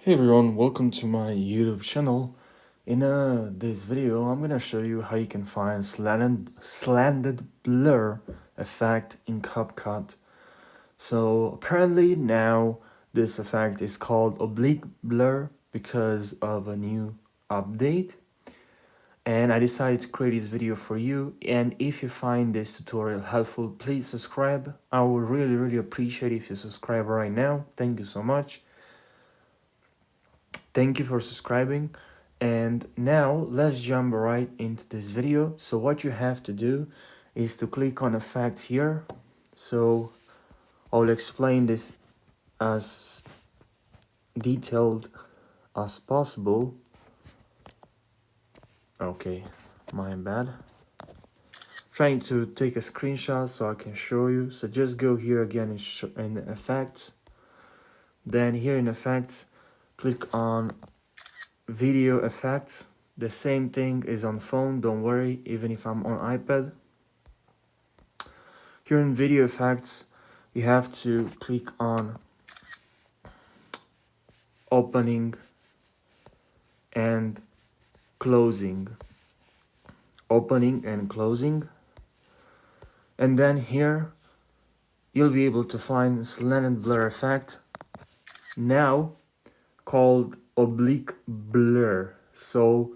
Hey everyone, welcome to my YouTube channel. In this video, I'm gonna show you how you can find slanted blur effect in Capcut. So apparently now this effect is called oblique blur because of a new update. And I decided to create this video for you. And if you find this tutorial helpful, please subscribe. I would really appreciate if you subscribe right now. Thank you so much. Thank you for subscribing, and now let's jump right into this video. So what you have to do is to click on effects here. So I'll explain this as detailed as possible. Okay, my bad. Trying to take a screenshot so I can show you. So just go here again in effects. Then here in effects, click on video effects. The same thing is on phone, don't worry, even if I'm on iPad. Here in video effects, you have to click on opening and closing. Opening and closing. And then here, you'll be able to find slanted blur effect, now called oblique blur. So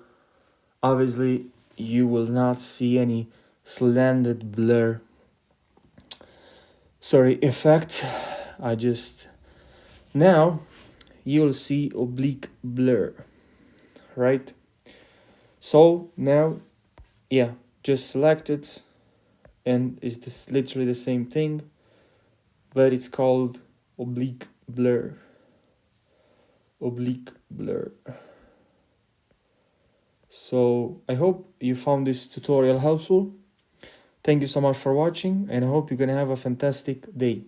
obviously you will not see any slanted blur effect. Now you'll see oblique blur, right? So now, yeah, just select it, and it's this literally the same thing, but it's called oblique blur. Oblique blur. So I hope you found this tutorial helpful. Thank you so much for watching, and I hope you're gonna have a fantastic day.